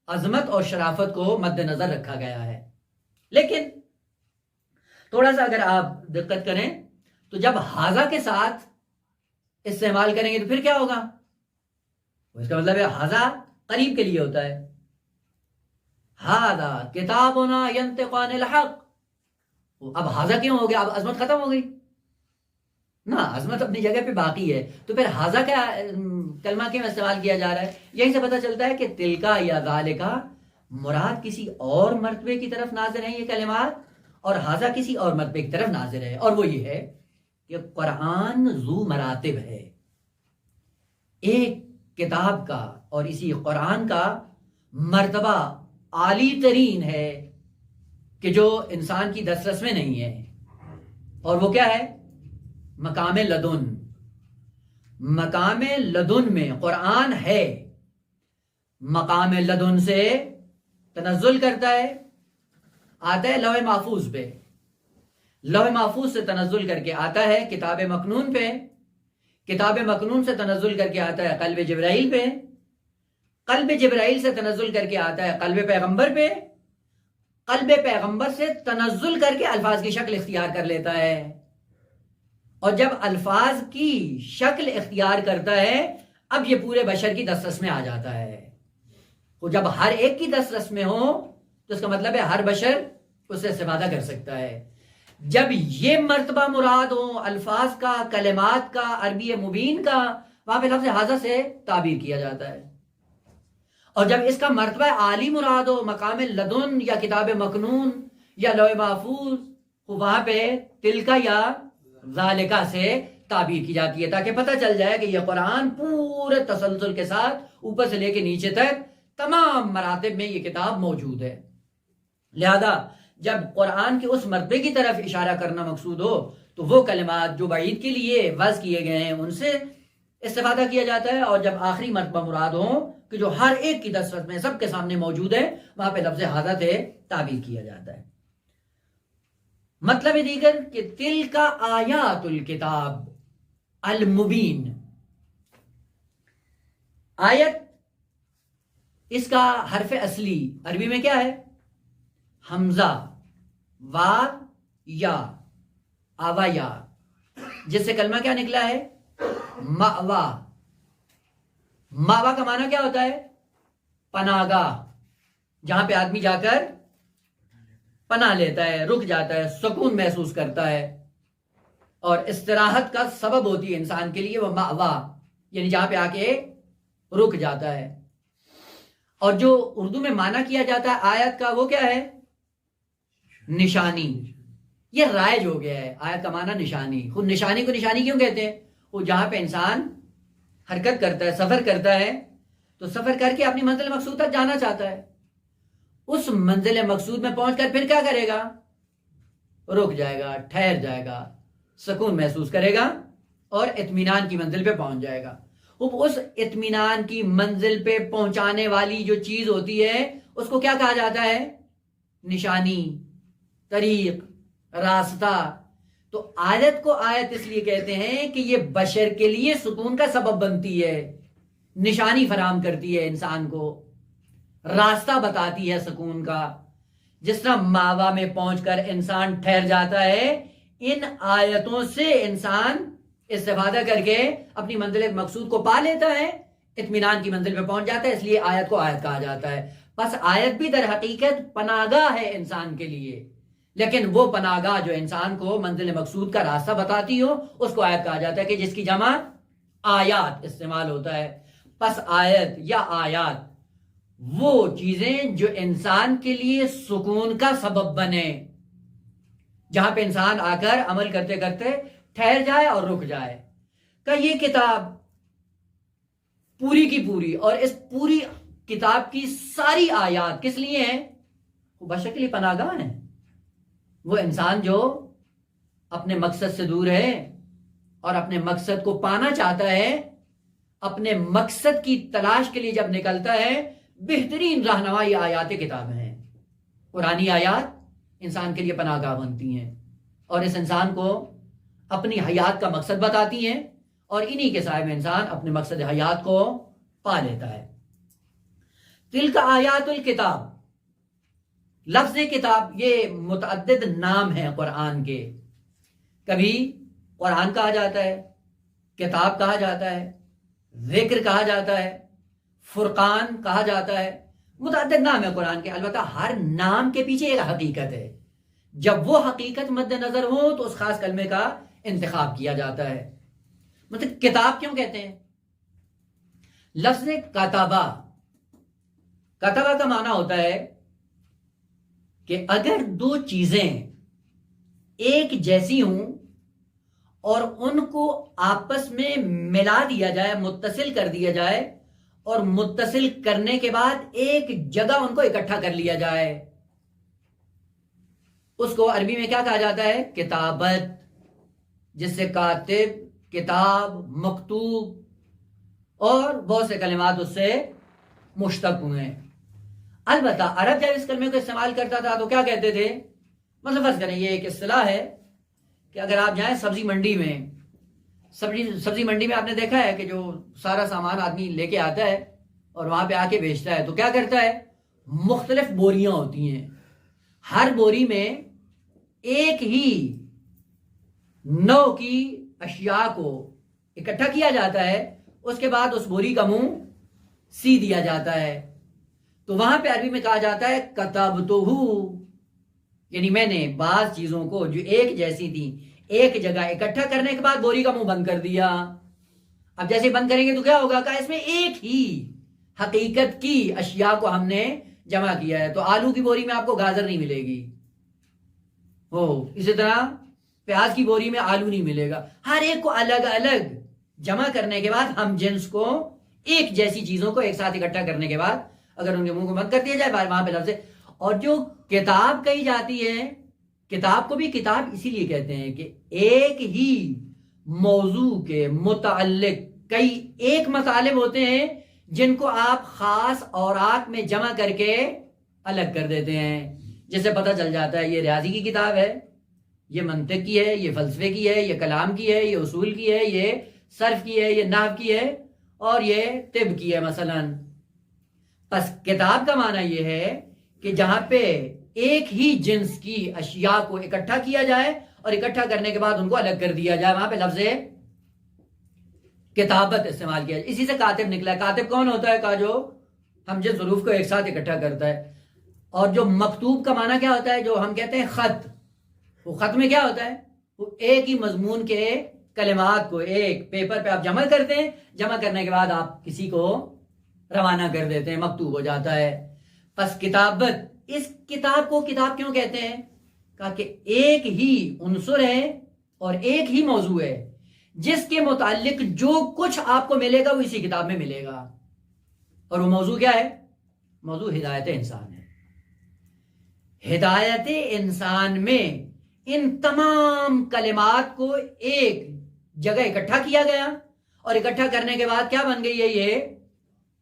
A: عظمت اور شرافت کو مد نظر رکھا گیا ہے. لیکن تھوڑا سا اگر آپ دقت کریں تو جب حاذا کے ساتھ استعمال کریں گے تو پھر کیا ہوگا؟ اس کا مطلب ہے حاذا قریب کے لیے ہوتا ہے. حاذا کتابنا ینطق عن الحق. اب حاذا کیوں ہو گیا؟ اب عظمت ختم ہو گئی نا، عظمت اپنی جگہ پہ باقی ہے، تو پھر حاذا کا کلمہ کیوں استعمال کیا جا رہا ہے؟ یہیں سے پتہ چلتا ہے کہ تلکا یا ذالکا مراد کسی اور مرتبے کی طرف ناظر ہیں یہ کلمات، اور حاذا کسی اور مرتبے کی طرف ناظر ہے، اور وہ یہ ہے کہ قرآن ذو مراتب ہے. ایک کتاب کا اور اسی قرآن کا مرتبہ عالی ترین ہے کہ جو انسان کی دسترس میں نہیں ہے، اور وہ کیا ہے؟ مقام لدن. مقام لدن میں قرآن ہے، مقام لدن سے تنزل کرتا ہے، آتا ہے لوح محفوظ پہ، لوح محفوظ سے تنزل کر کے آتا ہے کتاب مکنون پہ، کتاب مکنون سے تنزل کر کے آتا ہے قلب جبرائیل پہ، قلب جبرائیل سے تنزل کر کے آتا ہے قلب پیغمبر پہ، قلب پیغمبر سے تنزل کر کے الفاظ کی شکل اختیار کر لیتا ہے، اور جب الفاظ کی شکل اختیار کرتا ہے اب یہ پورے بشر کی دسترس میں آ جاتا ہے. وہ جب ہر ایک کی دسترس میں ہو تو اس کا مطلب ہے ہر بشر اس سے استفادہ کر سکتا ہے. جب یہ مرتبہ مراد ہو الفاظ کا، کلمات کا، عربی مبین کا، وہاں پہ لفظ حاذا سے تعبیر کیا جاتا ہے. اور جب اس کا مرتبہ عالی مراد ہو، مقام لدن یا کتاب مکنون یا لوح محفوظ، وہاں پہ تلکا یا ذالکا سے تعبیر کی جاتی ہے تاکہ پتہ چل جائے کہ یہ قرآن پورے تسلسل کے ساتھ اوپر سے لے کے نیچے تک تمام مراتب میں یہ کتاب موجود ہے۔ لہذا جب قرآن کے اس مرتبے کی طرف اشارہ کرنا مقصود ہو تو وہ کلمات جو بعید کے لیے وضع کیے گئے ہیں ان سے استفادہ کیا جاتا ہے، اور جب آخری مرتبہ مراد ہو کہ جو ہر ایک کی دسترس میں سب کے سامنے موجود ہے، وہاں پہ لفظ ھذا سے تعبیر کیا جاتا ہے۔ مطلب دیگر کہ تلک آیات الکتاب المبین، آیت اس کا حرف اصلی عربی میں کیا ہے؟ حمزہ، واو، یا، آوا یا، جس سے کلمہ کیا نکلا ہے؟ مأوا۔ مأوا کا معنی کیا ہوتا ہے؟ پناہ گاہ، جہاں پہ آدمی جا کر پناہ لیتا ہے، رک جاتا ہے، سکون محسوس کرتا ہے، اور استراحت کا سبب ہوتی ہے انسان کے لیے وہ مأوا، یعنی جہاں پہ آ کے رک جاتا ہے۔ اور جو اردو میں معنی کیا جاتا ہے آیت کا، وہ کیا ہے؟ نشانی۔ یہ رائج ہو گیا ہے آیت کا معنی نشانی۔ خود نشانی کو نشانی کیوں کہتے ہیں؟ وہ جہاں پہ انسان حرکت کرتا ہے، سفر کرتا ہے، تو سفر کر کے اپنی منزل مقصود تک جانا چاہتا ہے، اس منزل مقصود میں پہنچ کر پھر کیا کرے گا؟ رک جائے گا، ٹھہر جائے گا، سکون محسوس کرے گا اور اطمینان کی منزل پہ پہنچ جائے گا۔ اس اطمینان کی منزل پہ پہنچانے والی جو چیز ہوتی ہے اس کو کیا کہا جاتا ہے؟ نشانی، طریق، راستہ۔ تو آیت کو آیت اس لیے کہتے ہیں کہ یہ بشر کے لیے سکون کا سبب بنتی ہے، نشانی فراہم کرتی ہے انسان کو، راستہ بتاتی ہے سکون کا۔ جس طرح ماوا میں پہنچ کر انسان ٹھہر جاتا ہے، ان آیتوں سے انسان استفادہ کر کے اپنی منزل مقصود کو پا لیتا ہے، اطمینان کی منزل پہ پہنچ جاتا ہے، اس لیے آیت کو آیت کہا جاتا ہے۔ بس آیت بھی در حقیقت پناہ گاہ ہے انسان کے لیے، لیکن وہ پناہ گاہ جو انسان کو منزل مقصود کا راستہ بتاتی ہو اس کو آیت کہا جاتا ہے، کہ جس کی جمع آیات استعمال ہوتا ہے۔ پس آیت یا آیات وہ چیزیں جو انسان کے لیے سکون کا سبب بنے، جہاں پہ انسان آ کر عمل کرتے کرتے ٹھہر جائے اور رک جائے۔ کہ یہ کتاب پوری کی پوری، اور اس پوری کتاب کی ساری آیات کس لیے ہیں؟ وہ بشر کے لیے پناہ گاہ ہیں۔ وہ انسان جو اپنے مقصد سے دور ہے اور اپنے مقصد کو پانا چاہتا ہے، اپنے مقصد کی تلاش کے لیے جب نکلتا ہے، بہترین رہنما یہ آیات کتاب ہیں۔ قرآنی آیات انسان کے لیے پناہ گاہ بنتی ہیں اور اس انسان کو اپنی حیات کا مقصد بتاتی ہیں، اور انہی کے سائے میں انسان اپنے مقصد حیات کو پا لیتا ہے۔ تلک آیات الکتاب، لفظ کتاب یہ متعدد نام ہیں قرآن کے۔ کبھی قرآن کہا جاتا ہے، کتاب کہا جاتا ہے، ذکر کہا جاتا ہے، فرقان کہا جاتا ہے، متعدد نام ہے قرآن کے۔ البتہ ہر نام کے پیچھے ایک حقیقت ہے، جب وہ حقیقت مد نظر ہو تو اس خاص کلمے کا انتخاب کیا جاتا ہے۔ مطلب کتاب کیوں کہتے ہیں؟ لفظ کتبہ، کتبہ کا معنی ہوتا ہے کہ اگر دو چیزیں ایک جیسی ہوں اور ان کو آپس میں ملا دیا جائے، متصل کر دیا جائے، اور متصل کرنے کے بعد ایک جگہ ان کو اکٹھا کر لیا جائے، اس کو عربی میں کیا کہا جاتا ہے؟ کتابت، جس سے کاتب، کتاب، مکتوب اور بہت سے کلمات اس سے مشتق ہوئے ہیں۔ البتہ عرب جب اس کلمے کو استعمال کرتا تھا تو کیا کہتے تھے؟ مطلب فرض کریں یہ ایک اصطلاح ہے کہ اگر آپ جائیں سبزی منڈی میں، سبزی منڈی میں آپ نے دیکھا ہے کہ جو سارا سامان آدمی لے کے آتا ہے اور وہاں پہ آ کے بیچتا ہے تو کیا کرتا ہے؟ مختلف بوریاں ہوتی ہیں، ہر بوری میں ایک ہی نوع کی اشیاء کو اکٹھا کیا جاتا ہے، اس کے بعد اس بوری کا منہ سی دیا جاتا ہے۔ تو وہاں پہ عربی میں کہا جاتا ہے کتبتہو، یعنی میں نے بعض چیزوں کو جو ایک جیسی تھی ایک جگہ اکٹھا کرنے کے بعد بوری کا منہ بند کر دیا۔ اب جیسے بند کریں گے تو کیا ہوگا؟ کہ اس میں ایک ہی حقیقت کی اشیاء کو ہم نے جمع کیا ہے. تو آلو کی بوری میں آپ کو گاجر نہیں ملے گی، اسی طرح پیاز کی بوری میں آلو نہیں ملے گا. ہر ایک کو الگ الگ جمع کرنے کے بعد ہم جنس کو ایک جیسی چیزوں کو ایک ساتھ اکٹھا کرنے کے بعد اگر ان کے منہ کو بند کر دیا جائے وہاں پہ لفظ. اور جو کتاب کہی جاتی ہے، کتاب کو بھی کتاب اسی لیے کہتے ہیں کہ ایک ہی موضوع کے متعلق کئی ایک مطالب ہوتے ہیں جن کو آپ خاص اوراق میں جمع کر کے الگ کر دیتے ہیں. جس سے پتہ چل جاتا ہے یہ ریاضی کی کتاب ہے، یہ منطق کی ہے، یہ فلسفے کی ہے، یہ کلام کی ہے، یہ اصول کی ہے، یہ صرف کی ہے، یہ نحو کی ہے، اور یہ طب کی ہے مثلا. پس کتاب کا معنی یہ ہے کہ جہاں پہ ایک ہی جنس کی اشیاء کو اکٹھا کیا جائے اور اکٹھا کرنے کے بعد ان کو الگ کر دیا جائے، وہاں پہ لفظ کتابت استعمال کیا جائے. اسی سے کاتب نکلا ہے. کاتب کون ہوتا ہے؟ کا جو ہم جنس حروف کو ایک ساتھ اکٹھا کرتا ہے. اور جو مکتوب کا معنی کیا ہوتا ہے؟ جو ہم کہتے ہیں خط. وہ خط میں کیا ہوتا ہے؟ وہ ایک ہی مضمون کے کلمات کو ایک پیپر پہ آپ جمع کرتے ہیں، جمع کرنے کے بعد آپ کسی کو روانہ کر دیتے ہیں، مکتوب ہو جاتا ہے. پس کتابت، اس کتاب کو کتاب کیوں کہتے ہیں؟ کہا کہ ایک ہی عنصر ہے اور ایک ہی موضوع ہے جس کے متعلق جو کچھ آپ کو ملے گا وہ اسی کتاب میں ملے گا. اور وہ موضوع کیا ہے؟ موضوع ہدایت انسان ہے. ہدایت انسان میں ان تمام کلمات کو ایک جگہ اکٹھا کیا گیا اور اکٹھا کرنے کے بعد کیا بن گئی ہے؟ یہ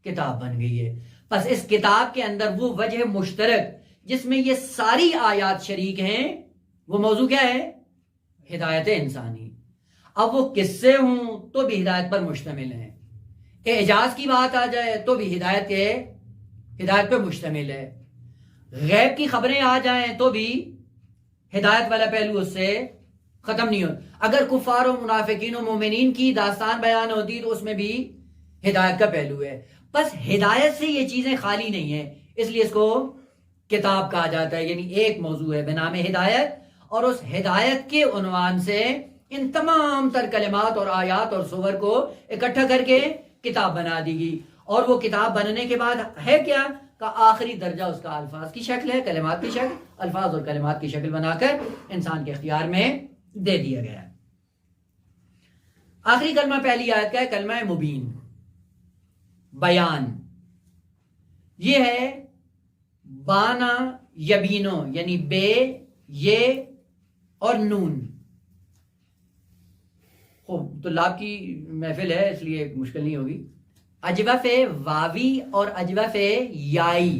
A: کتاب بن گئی ہے. پس اس کتاب کے اندر وہ وجہ مشترک جس میں یہ ساری آیات شریک ہیں، وہ موضوع کیا ہے؟ ہدایت انسانی. اب وہ قصے ہوں تو بھی ہدایت پر مشتمل ہیں، اعجاز کی بات آ جائے تو بھی ہدایت پہ مشتمل ہے، غیب کی خبریں آ جائیں تو بھی ہدایت والا پہلو اس سے ختم نہیں ہوتا. اگر کفار و منافقین و مومنین کی داستان بیان ہوتی تو اس میں بھی ہدایت کا پہلو ہے. بس ہدایت سے یہ چیزیں خالی نہیں ہیں، اس لیے اس کو کتاب کہا جاتا ہے. یعنی ایک موضوع ہے بنام ہدایت، اور اس ہدایت کے عنوان سے ان تمام تر کلمات اور آیات اور سور کو اکٹھا کر کے کتاب بنا دی گئی. اور وہ کتاب بننے کے بعد ہے کیا؟ کا آخری درجہ اس کا الفاظ کی شکل ہے، کلمات کی شکل، الفاظ اور کلمات کی شکل بنا کر انسان کے اختیار میں دے دیا گیا. آخری کلمہ پہلی آیت کا ہے کلمہ مبین، بیان. یہ ہے بانا یبینو، یعنی بے، یہ اور نون. خوب، تو لاب کی محفل ہے اس لیے مشکل نہیں ہوگی. اجوف واوی اور اجوف یائی،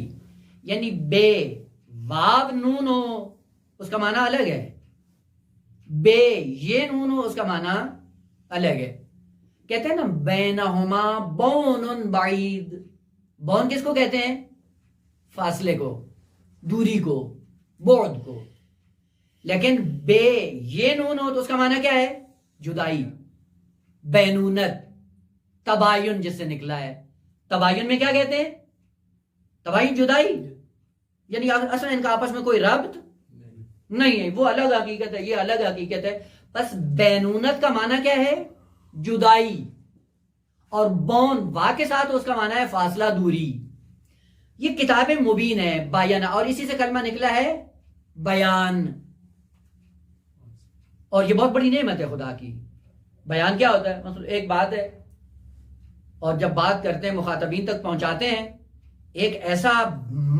A: یعنی بے واو نون ہو اس کا معنی الگ ہے، بے یہ نون ہو اس کا معنی الگ ہے. کہتے ہیں نا بینہما بون بعید. بون کس کو کہتے ہیں؟ فاصلے کو، دوری کو، بعد کو. لیکن بے یہ نون ہو تو اس کا معنی کیا ہے؟ جدائی، بینونت، تباین جس سے نکلا ہے. تباین میں کیا کہتے ہیں؟ تباین جدائی، یعنی اصلا ان کا آپس میں کوئی ربط نہیں ہے، وہ الگ حقیقت ہے، یہ الگ حقیقت ہے. بس بینونت کا معنی کیا ہے؟ جدائی. اور بون وا کے ساتھ اس کا معنی ہے فاصلہ، دوری. یہ کتاب مبین ہے، بایانہ، اور اسی سے کلمہ نکلا ہے بیان. اور یہ بہت بڑی نعمت ہے خدا کی. بیان کیا ہوتا ہے؟ مثلا ایک بات ہے اور جب بات کرتے ہیں مخاطبین تک پہنچاتے ہیں، ایک ایسا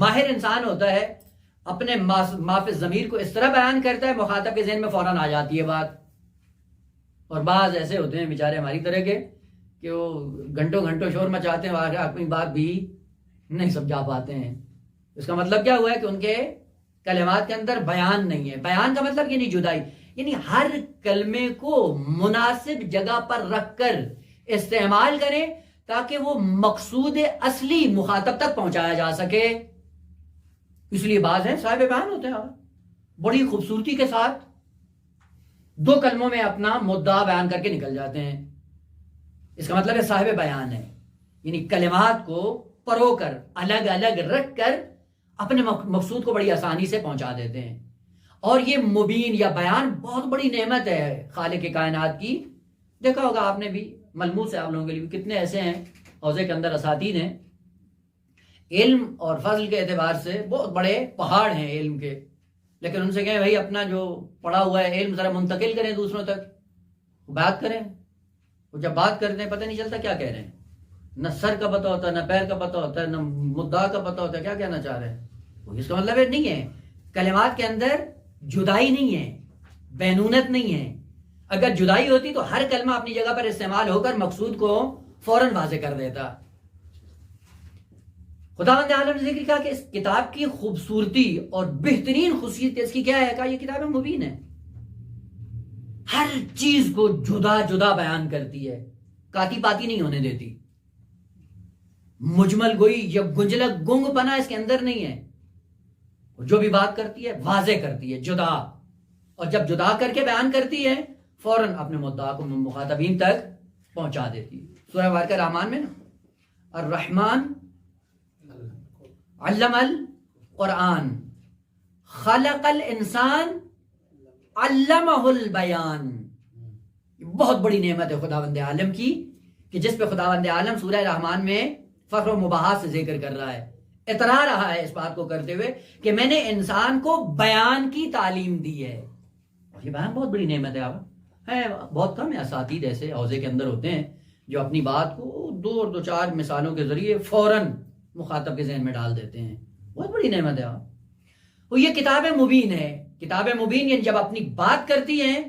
A: ماہر انسان ہوتا ہے اپنے مافِ ضمیر کو اس طرح بیان کرتا ہے مخاطب کے ذہن میں فوراً آ جاتی ہے بات. اور بعض ایسے ہوتے ہیں بیچارے ہماری طرح کے کہ وہ گھنٹوں گھنٹوں شور مچاتے ہیں اور اپنی بات بھی نہیں سمجھا پاتے ہیں. اس کا مطلب کیا ہوا ہے کہ ان کے کلمات کے اندر بیان نہیں ہے. بیان کا مطلب یعنی جدائی، یعنی ہر کلمے کو مناسب جگہ پر رکھ کر استعمال کریں تاکہ وہ مقصود اصلی مخاطب تک پہنچایا جا سکے. اس لیے بعض ہیں صاحب بیان ہوتے ہیں بڑی خوبصورتی کے ساتھ 2 کلموں میں اپنا مدعا بیان کر کے نکل جاتے ہیں. اس کا مطلب ہے صاحب بیان ہے، یعنی کلمات کو پرو کر الگ الگ رکھ کر اپنے مقصود کو بڑی آسانی سے پہنچا دیتے ہیں. اور یہ مبین یا بیان بہت بڑی نعمت ہے خالق کائنات کی. دیکھا ہوگا آپ نے بھی، ملموس ہے آپ لوگوں کے لیے، کتنے ایسے ہیں حوضے کے اندر اساتید ہیں علم اور فضل کے اعتبار سے بہت بڑے پہاڑ ہیں علم کے، لیکن ان سے کہیں بھائی اپنا جو پڑھا ہوا ہے علم ذرا منتقل کریں دوسروں تک، بات کریں. وہ جب بات کرتے ہیں پتہ نہیں چلتا کیا کہہ رہے ہیں، نہ سر کا پتہ ہوتا ہے، نہ پیر کا پتہ ہوتا ہے، نہ مدعا کا پتہ ہوتا ہے کیا کہنا چاہ رہے ہیں. اس کا مطلب نہیں ہے کلمات کے اندر جدائی نہیں ہے، بینونت نہیں ہے. اگر جدائی ہوتی تو ہر کلمہ اپنی جگہ پر استعمال ہو کر مقصود کو فوراً واضح کر دیتا. خداوند عالم نے ذکر کیا کہ اس کتاب کی خوبصورتی اور بہترین خصوصیت اس کی کیا ہے، کہا یہ کتاب مبین ہے، ہر چیز کو جدا جدا بیان کرتی ہے، کاتی پاتی نہیں ہونے دیتی. مجمل گوئی یا گنجلک گنگ پنا اس کے اندر نہیں ہے. جو بھی بات کرتی ہے واضح کرتی ہے جدا، اور جب جدا کر کے بیان کرتی ہے فوراً اپنے مدعا کو مخاطبین تک پہنچا دیتی ہے. سورہ بارکہ رحمان میں نا الرحمن علم القرآن خلق الانسان علمہ البیان. بہت بڑی نعمت ہے خداوند عالم کی کہ جس پہ خداوند عالم سورہ رحمان میں فخر و مباحث سے ذکر کر رہا ہے، اترا رہا ہے اس بات کو کرتے ہوئے کہ میں نے انسان کو بیان کی تعلیم دی ہے. اور یہ بیان بہت بڑی نعمت ہے. بہت کم اساتید ایسے حوزے کے اندر ہوتے ہیں جو اپنی بات کو دو چار مثالوں کے ذریعے فوراً مخاطب کے ذہن میں ڈال دیتے ہیں. بہت بڑی نعمت ہے. وہ یہ کتاب مبین ہے. کتاب مبین یعنی جب اپنی بات کرتی ہیں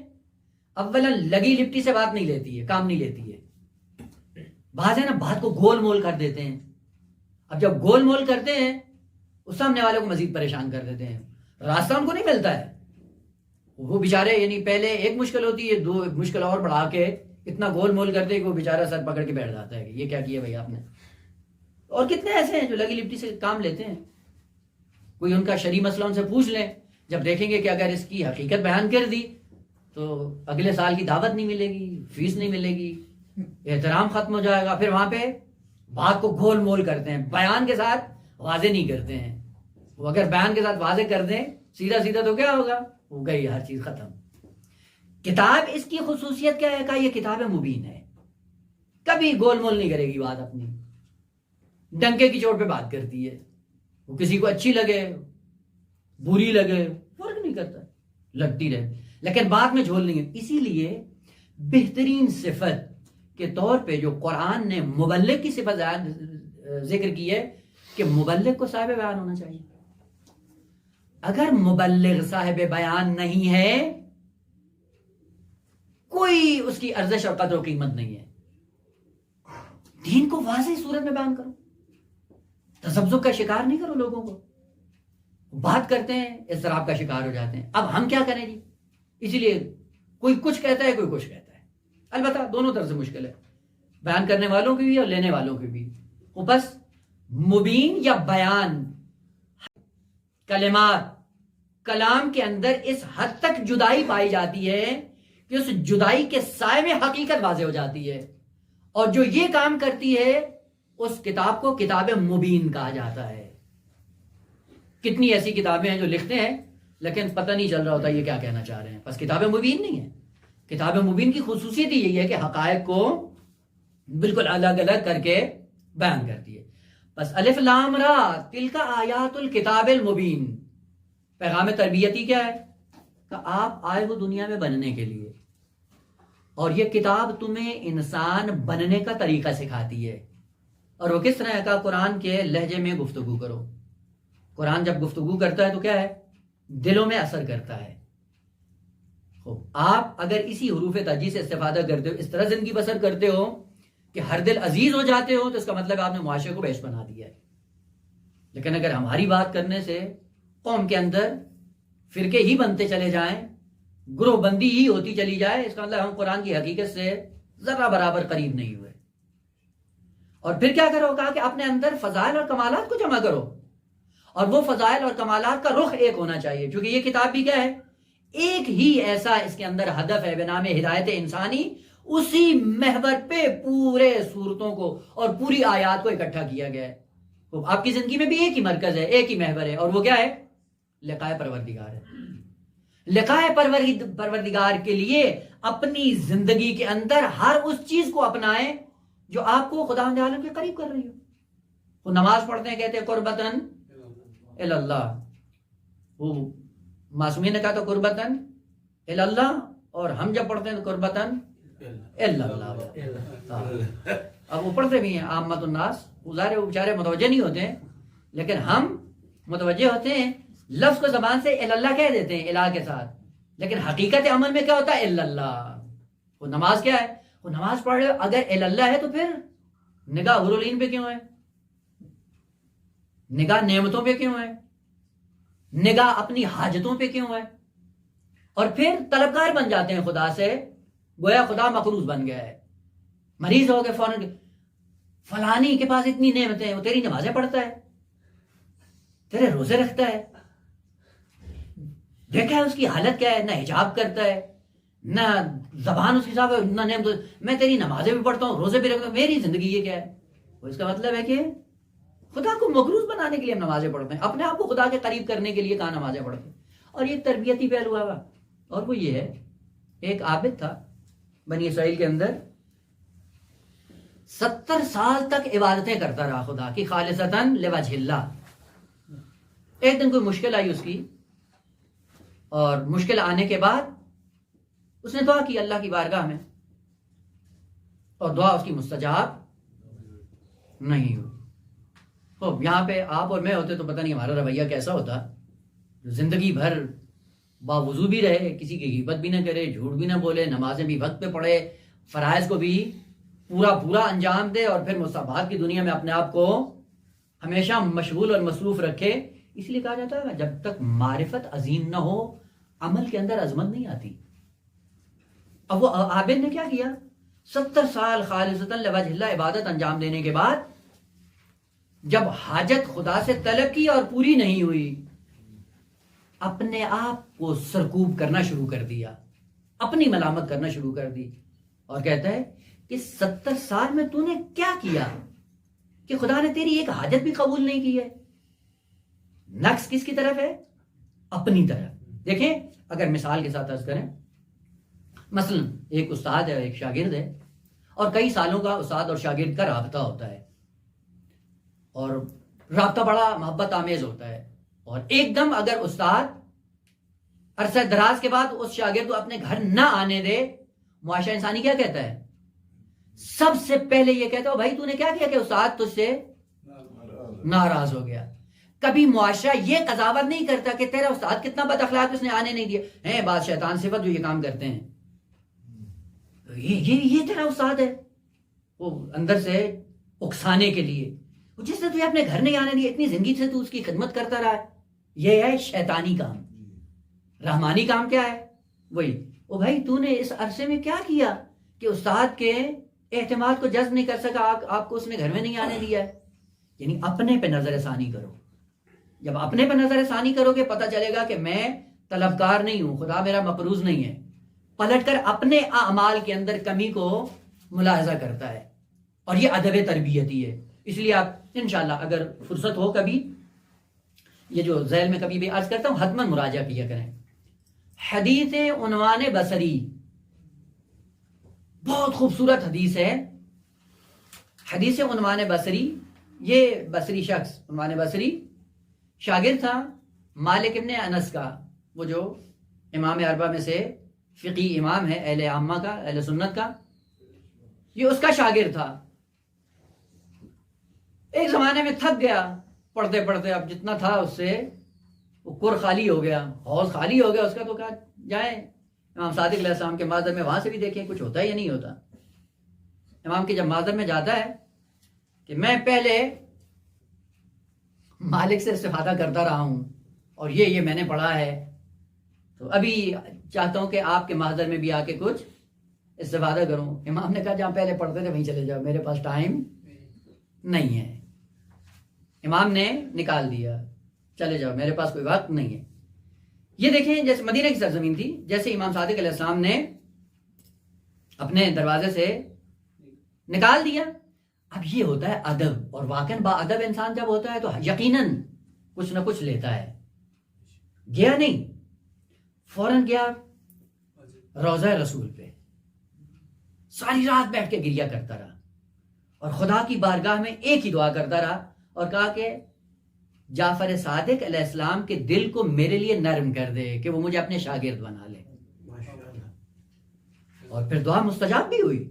A: اولا لگی لپٹی سے بات نہیں لیتی ہے، کام نہیں لیتی ہے. بعض ہے نا بات کو گول مول کر دیتے ہیں. اب جب گول مول کرتے ہیں اس سامنے والے کو مزید پریشان کر دیتے ہیں، راستہ ان کو نہیں ملتا ہے. وہ بیچارے یعنی پہلے ایک مشکل ہوتی ہے، دو مشکل اور بڑھا کے اتنا گول مول کرتے کہ وہ بیچارہ سر پکڑ کے بیٹھ جاتا ہے کہ یہ کیا کیا بھائی آپ نے. اور کتنے ایسے ہیں جو لگی لپٹی سے کام لیتے ہیں. کوئی ان کا شرعی مسئلہ ان سے پوچھ لیں، جب دیکھیں گے کہ اگر اس کی حقیقت بیان کر دی تو اگلے سال کی دعوت نہیں ملے گی، فیس نہیں ملے گی، احترام ختم ہو جائے گا. پھر وہاں پہ بات کو گول مول کرتے ہیں، بیان کے ساتھ واضح نہیں کرتے ہیں. وہ اگر بیان کے ساتھ واضح کر دیں سیدھا سیدھا تو کیا ہوگا، ہو گئی ہر چیز ختم. کتاب اس کی خصوصیت کیا ہے، کہ یہ کتاب مبین ہے، کبھی گول مول نہیں کرے گی بات اپنی، ڈنکے کی چوٹ پہ بات کرتی ہے. وہ کسی کو اچھی لگے بری لگے فرق نہیں کرتا، لگتی رہے، لیکن بات میں جھول نہیں ہے. اسی لیے بہترین صفت کے طور پہ جو قرآن نے مبلغ کی صفت ذکر کی ہے کہ مبلغ کو صاحب بیان ہونا چاہیے. اگر مبلغ صاحب بیان نہیں ہے کوئی اس کی ارزش اور قدر و قیمت نہیں ہے. دین کو واضح صورت میں بیان کرو، تذبذب کا شکار نہیں کرو لوگوں کو. بات کرتے ہیں اضطراب کا شکار ہو جاتے ہیں. اب ہم کیا کریں جی؟ اسی لیے کوئی کچھ کہتا ہے کوئی کچھ کہتا ہے. البتہ دونوں طرف سے مشکل ہے، بیان کرنے والوں کی بھی اور لینے والوں کی بھی. وہ بس مبین یا بیان کلمات کلام کے اندر اس حد تک جدائی پائی جاتی ہے کہ اس جدائی کے سائے میں حقیقت واضح ہو جاتی ہے. اور جو یہ کام کرتی ہے اس کتاب کو کتاب مبین کہا جاتا ہے. کتنی ایسی کتابیں ہیں جو لکھتے ہیں لیکن پتہ نہیں چل رہا ہوتا یہ کیا کہنا چاہ رہے ہیں، بس کتاب مبین نہیں ہے. کتاب مبین کی خصوصیت یہی ہے کہ حقائق کو بالکل الگ الگ کر کے بیان کرتی ہے. بس الف لام را تلک آیات الکتاب المبین. پیغام تربیتی کیا ہے کہ آپ آئے ہو دنیا میں بننے کے لیے، اور یہ کتاب تمہیں انسان بننے کا طریقہ سکھاتی ہے. اور وہ کس طرح کا قرآن کے لہجے میں گفتگو کرو. قرآن جب گفتگو کرتا ہے تو کیا ہے، دلوں میں اثر کرتا ہے. آپ اگر اسی حروف ترجیح سے استفادہ کرتے ہو، اس طرح زندگی بسر کرتے ہو کہ ہر دل عزیز ہو جاتے ہو، تو اس کا مطلب آپ نے معاشرے کو بیش بنا دیا ہے. لیکن اگر ہماری بات کرنے سے قوم کے اندر فرقے ہی بنتے چلے جائیں، گروہ بندی ہی ہوتی چلی جائے، اس کا مطلب ہم قرآن کی حقیقت سے ذرا برابر قریب نہیں ہوئے. اور پھر کیا کرو، کہا کہ اپنے اندر فضائل اور کمالات کو جمع کرو، اور وہ فضائل اور کمالات کا رخ ایک ہونا چاہیے. کیونکہ یہ کتاب بھی کیا ہے، ایک ہی ایسا اس کے اندر ہدف ہے بنام ہدایت انسانی. اسی محور پہ پورے صورتوں کو اور پوری آیات کو اکٹھا کیا گیا ہے. تو آپ کی زندگی میں بھی ایک ہی مرکز ہے، ایک ہی محور ہے، اور وہ کیا ہے، لقائے پروردگار ہے. لقائے پروردگار کے لیے اپنی زندگی کے اندر ہر اس چیز کو اپنائیں جو آپ کو خداوند عالم کے قریب کر رہی ہو. وہ نماز پڑھتے ہیں کہتے ہیں قربتن اللہ، وہ معصومین نے کہا تو قربتن اللہ، اور ہم جب پڑھتے ہیں تو قربتن اللہ۔ اب وہ پڑھتے بھی ہیں عامت الناس، وہ بیچارے متوجہ نہیں ہوتے ہیں، لیکن ہم متوجہ ہوتے ہیں، لفظ کو زبان سے اللہ کہہ دیتے ہیں الہ کے ساتھ، لیکن حقیقت عمل میں کیا ہوتا ہے اللہ۔ وہ نماز کیا ہے؟ وہ نماز پڑھ رہے ہو اگر اللہ ہے تو پھر نگاہ حور العین پہ کیوں ہے؟ نگاہ نعمتوں پہ کیوں ہے؟ نگاہ اپنی حاجتوں پہ کیوں ہے؟ اور پھر طلبگار بن جاتے ہیں خدا سے، گویا خدا مقروض بن گیا ہے، مریض ہو گئے فوراً، فلانی کے پاس اتنی نعمتیں ہیں، وہ تیری نمازیں پڑھتا ہے، تیرے روزے رکھتا ہے، دیکھا ہے اس کی حالت کیا ہے، نہ حجاب کرتا ہے، نہ زبان اس کی صاف ہے، نہ نعمت، میں تیری نمازیں بھی پڑھتا ہوں، روزے بھی رکھتا ہوں، میری زندگی یہ کیا ہے؟ وہ اس کا مطلب ہے کہ خدا کو مقروض بنانے کے لیے ہم نمازیں پڑھتے ہیں، اپنے آپ کو خدا کے قریب کرنے کے لیے کہاں نمازیں پڑھتے ہیں۔ اور یہ تربیتی پہلو ہوا، اور وہ یہ ہے، ایک عابد تھا بنی اسرائیل کے اندر، 70 سال تک عبادتیں کرتا رہا خدا کی خالصتاً لوجہ اللہ۔ ایک دن کوئی مشکل آئی اس کی، اور مشکل آنے کے بعد اس نے دعا کی اللہ کی بارگاہ میں، اور دعا اس کی مستجاب نہیں ہوئی۔ تو یہاں پہ آپ اور میں ہوتے تو پتہ نہیں ہمارا رویہ کیسا ہوتا، زندگی بھر باوضو بھی رہے، کسی کی غیبت بھی نہ کرے، جھوٹ بھی نہ بولے، نمازیں بھی وقت پہ پڑھے، فرائض کو بھی پورا انجام دے، اور پھر مستحبات کی دنیا میں اپنے آپ کو ہمیشہ مشغول اور مصروف رکھے۔ اس لیے کہا جاتا ہے جب تک معرفت عظیم نہ ہو عمل کے اندر عظمت نہیں آتی۔ اب وہ عابد نے کیا کیا؟ 70 سال خالصتاً لوجہ اللہ عبادت انجام دینے کے بعد جب حاجت خدا سے طلب کی اور پوری نہیں ہوئی، اپنے آپ کو سرکوب کرنا شروع کر دیا، اپنی ملامت کرنا شروع کر دی، اور کہتا ہے کہ 70 سال میں تو نے کیا کیا کہ خدا نے تیری ایک حاجت بھی قبول نہیں کی ہے؟ نقص کس کی طرف ہے؟ اپنی طرف۔ دیکھیں اگر مثال کے ساتھ عرض کریں، مثلا ایک استاد ہے، ایک شاگرد ہے، اور کئی سالوں کا استاد اور شاگرد کا رابطہ ہوتا ہے، اور رابطہ بڑا محبت آمیز ہوتا ہے، اور ایک دم اگر استاد عرصہ دراز کے بعد اس شاگرد کو اپنے گھر نہ آنے دے، معاشرہ انسانی کیا کہتا ہے؟ سب سے پہلے یہ کہتا ہے بھائی تو نے کیا کیا کہ استاد تجھ سے ناراض ہو گیا۔ کبھی معاشرہ یہ قضاوت نہیں کرتا کہ تیرا استاد کتنا بد اخلاق، اس نے آنے نہیں دیا ہے، بعض شیطان صفت جو یہ کام کرتے ہیں، یہ تیرا استاد ہے، وہ اندر سے اکسانے کے لیے، جس نے تجھے اپنے گھر نہیں آنے دیا، اتنی زندگی سے تو اس کی خدمت کرتا رہا ہے۔ یہ ہے شیطانی کام۔ رحمانی کام کیا ہے؟ وہی او بھائی تو نے اس عرصے میں کیا کیا کہ استاد کے اعتماد کو جذب نہیں کر سکا، آپ کو اس نے گھر میں نہیں آنے دیا ہے۔ یعنی اپنے پہ نظر ثانی کرو۔ جب اپنے پہ نظر ثانی کرو گے پتہ چلے گا کہ میں طلبکار نہیں ہوں، خدا میرا مقروض نہیں ہے۔ پلٹ کر اپنے اعمال کے اندر کمی کو ملاحظہ کرتا ہے، اور یہ ادب تربیتی ہے۔ اس لیے آپ انشاءاللہ اگر فرصت ہو کبھی، یہ جو ذیل میں کبھی بھی عرض کرتا ہوں، حتماً مراجعہ کیا کریں۔ حدیث عنوان بصری، بہت خوبصورت حدیث ہے۔ حدیث عنوان بصری، یہ بصری شخص عنوان بصری شاگرد تھا مالک ابن انس کا، وہ جو امام اربعہ میں سے فقی امام ہے، اہل عامہ کا، اہل سنت کا، یہ اس کا شاگرد تھا۔ ایک زمانے میں تھک گیا پڑھتے پڑھتے، اب جتنا تھا اس سے وہ کور خالی ہو گیا، حوض خالی ہو گیا اس کا، تو کہا جائیں امام صادق علیہ السلام کے محضر میں، وہاں سے بھی دیکھیں کچھ ہوتا ہے یا نہیں ہوتا۔ امام کے جب محضر میں جاتا ہے کہ میں پہلے مالک سے استفادہ کرتا رہا ہوں، اور یہ میں نے پڑھا ہے، تو ابھی چاہتا ہوں کہ آپ کے محضر میں بھی آ کے کچھ استفادہ کروں۔ امام نے کہا جہاں پہلے پڑھتے تھے وہیں چلے جاؤ، میرے پاس ٹائم نہیں ہے۔ امام نے نکال دیا، چلے جاؤ میرے پاس کوئی وقت نہیں ہے۔ یہ دیکھیں جیسے مدینہ کی سرزمین تھی، جیسے امام صادق علیہ السلام نے اپنے دروازے سے نکال دیا۔ اب یہ ہوتا ہے ادب، اور واقعاً با ادب انسان جب ہوتا ہے تو یقیناً کچھ نہ کچھ لیتا ہے۔ گیا نہیں، فوراً گیا روضہ رسول پہ، ساری رات بیٹھ کے گریہ کرتا رہا، اور خدا کی بارگاہ میں ایک ہی دعا کرتا رہا، اور کہا کہ جعفر صادق علیہ السلام کے دل کو میرے لیے نرم کر دے کہ وہ مجھے اپنے شاگرد بنا لے. اور پھر دعا مستجاب بھی ہوئی.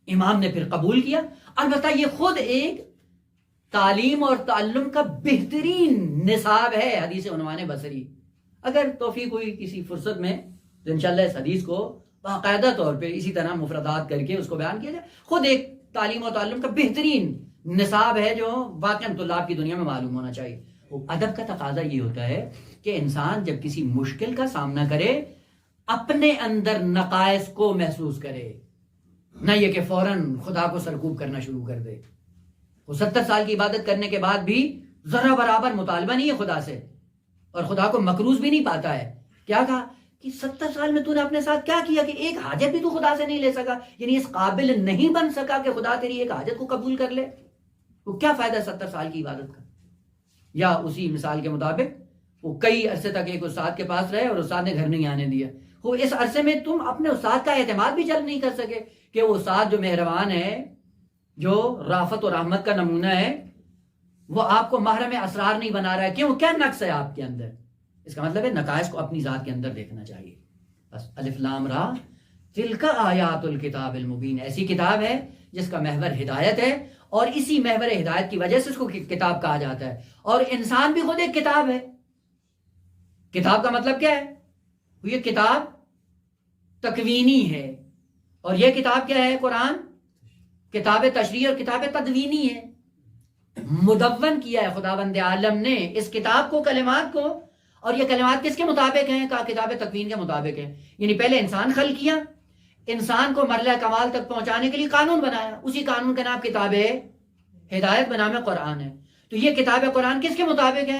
A: امام نے پھر قبول کیا. البتہ یہ خود ایک تعلیم اور تعلم کا بہترین نصاب ہے حدیث عنوان بصری. اگر توفیق ہوئی کسی فرصت میں تو انشاءاللہ اس حدیث کو باقاعدہ طور پہ اسی طرح مفردات کر کے اس کو بیان کیا جائے. خود ایک تعلیم و تعلم کا بہترین نصاب ہے جو واقعا طلاب کی دنیا میں معلوم ہونا چاہیے. ادب کا تقاضا یہ ہوتا ہے کہ انسان جب کسی مشکل کا سامنا کرے اپنے اندر نقائص کو محسوس کرے, نہ یہ کہ فوراً خدا کو سرکوب کرنا شروع کر دے. وہ 70 سال کی عبادت کرنے کے بعد بھی ذرہ برابر مطالبہ نہیں ہے خدا سے, اور خدا کو مقروض بھی نہیں پاتا ہے. کیا کہا کہ 70 سال میں تو نے اپنے ساتھ کیا کیا کہ ایک حاجت بھی تو خدا سے نہیں لے سکا, یعنی اس قابل نہیں بن سکا کہ خدا تیری ایک حاجت کو قبول کر لے. وہ کیا فائدہ 70 سال کی عبادت کا؟ یا اسی مثال کے مطابق وہ کئی عرصے تک ایک استاد کے پاس رہے اور استاد نے گھر نہیں آنے دیا. وہ اس عرصے میں تم اپنے استاد کا اعتماد بھی جلب نہیں کر سکے کہ وہ استاد جو مہربان ہے, جو رافت و رحمت کا نمونہ ہے, وہ آپ کو محرم اسرار نہیں بنا رہا ہے. کیوں؟ کیا نقص ہے آپ کے اندر؟ اس کا مطلب ہے نقائص کو اپنی ذات کے اندر دیکھنا چاہیے. بس الف لام را تلک آیات الکتاب المبین ایسی کتاب ہے جس کا محور ہدایت ہے, اور اسی محور ہدایت کی وجہ سے اس کو کتاب کہا جاتا ہے. اور انسان بھی خود ایک کتاب ہے. کتاب کا مطلب کیا ہے؟ یہ کتاب تکوینی ہے, اور یہ کتاب کیا ہے؟ قرآن کتاب تشریح اور کتاب تدوینی ہے. مدون کیا ہے خداوند عالم نے اس کتاب کو, کلمات کو, اور یہ کلمات کس کے مطابق ہیں؟ کہا کتاب تکوین کے مطابق ہیں. یعنی پہلے انسان خلق کیا, انسان کو مرحلہ کمال تک پہنچانے کے لیے قانون بنایا, اسی قانون کا نام کتاب ہدایت بنام قرآن ہے. تو یہ کتاب قرآن کس کے مطابق ہے؟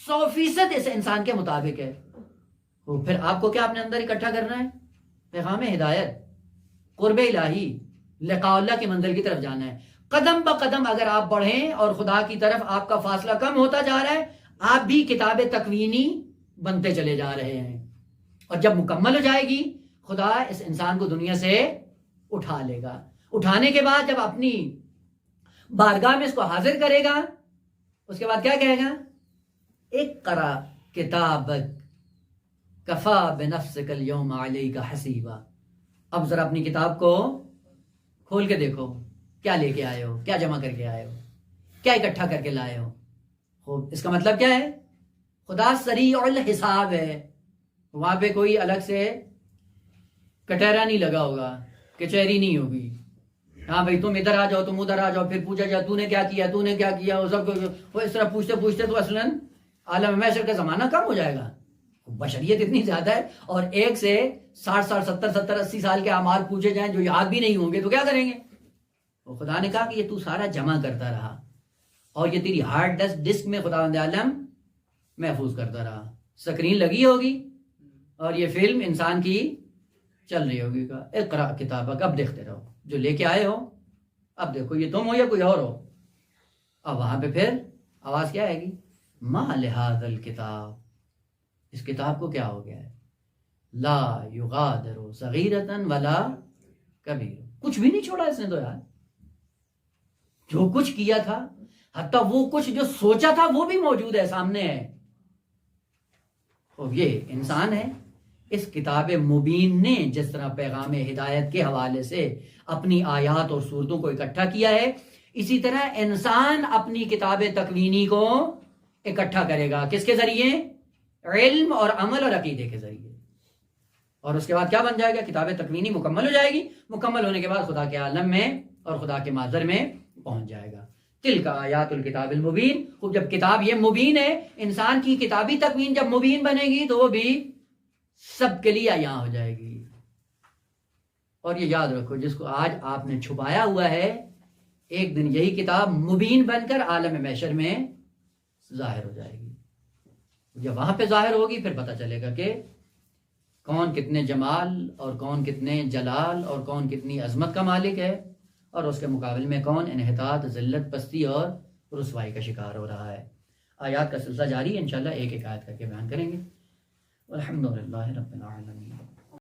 A: 100% اس انسان کے مطابق ہے. تو پھر آپ کو کیا اپنے اندر اکٹھا کرنا ہے؟ پیغام ہدایت, قرب الہی, لقاء اللہ کی منزل کی طرف جانا ہے. قدم بہ قدم اگر آپ بڑھیں اور خدا کی طرف آپ کا فاصلہ کم ہوتا جا رہا ہے, آپ بھی کتاب تکوینی بنتے چلے جا رہے ہیں. اور جب مکمل ہو جائے گی خدا اس انسان کو دنیا سے اٹھا لے گا. اٹھانے کے بعد جب اپنی بارگاہ میں اس کو حاضر کرے گا, اس کے بعد کیا کہے گا؟ اقرا کتابک کفا بنفسک اليوم علیک حسیبا. اب ذرا اپنی کتاب کو کھول کے دیکھو, کیا لے کے آئے ہو, کیا جمع کر کے آئے ہو, کیا اکٹھا کر کے لائے ہو. اس کا مطلب کیا ہے؟ خدا سریع الحساب ہے. وہاں پہ کوئی الگ سے کٹہرا نہیں لگا ہوگا, کچہری نہیں ہوگی. ہاں بھائی تم ادھر آ جاؤ, تم ادھر آ جاؤ, پھر پوچھا جائے تو نے کیا کیا, تو نے کیا کیا. وہ سب وہ اس طرح پوچھتے پوچھتے تو اصلاً عالم محشر کا زمانہ کم ہو جائے گا. بشریت اتنی زیادہ ہے, اور ایک سے 60 70 80 سال کے اعمال پوچھے جائیں جو یاد بھی نہیں ہوں گے تو کیا کریں گے؟ وہ خدا نے کہا کہ یہ تو سارا جمع کرتا رہا, اور یہ تیری ہارڈ ڈسک میں خداوند عالم محفوظ کرتا رہا. سکرین لگی ہوگی اور یہ فلم انسان کی چل رہی ہوگی. اقرا کتابک, اب دیکھتے رہو جو لے کے آئے ہو, اب دیکھو یہ تم ہو یا کوئی اور ہو. اب وہاں پہ پھر آواز کیا آئے گی؟ ما لہذا الکتاب, اس کتاب کو کیا ہو گیا ہے؟ لا یغادر صغیرۃ ولا کبیر, کچھ بھی نہیں چھوڑا اس نے تو یار. جو کچھ کیا تھا, حتیٰ وہ کچھ جو سوچا تھا وہ بھی موجود ہے, سامنے ہے. اور یہ انسان ہے. اس کتاب مبین نے جس طرح پیغام ہدایت کے حوالے سے اپنی آیات اور صورتوں کو اکٹھا کیا ہے, اسی طرح انسان اپنی کتاب تکوینی کو اکٹھا کرے گا. کس کے ذریعے؟ علم اور عمل اور عقیدے کے ذریعے. اور اس کے بعد کیا بن جائے گا؟ کتاب تکوینی مکمل ہو جائے گی. مکمل ہونے کے بعد خدا کے عالم میں اور خدا کے محضر میں پہنچ جائے گا. تلک آیات الکتاب المبین. خوب جب کتاب یہ مبین ہے, انسان کی کتابی تکوین جب مبین بنے گی تو وہ بھی سب کے لیے عیاں ہو جائے گی. اور یہ یاد رکھو, جس کو آج آپ نے چھپایا ہوا ہے, ایک دن یہی کتاب مبین بن کر عالم محشر میں ظاہر ہو جائے گی. جب وہاں پہ ظاہر ہوگی پھر پتہ چلے گا کہ کون کتنے جمال اور کون کتنے جلال اور کون کتنی عظمت کا مالک ہے, اور اس کے مقابل میں کون انحطاط, ذلت, پستی اور رسوائی کا شکار ہو رہا ہے. آیات کا سلسلہ جاری ہے, انشاءاللہ ایک ایک آیت کر کے بیان کریں گے. الحمدللہ رب العالمین.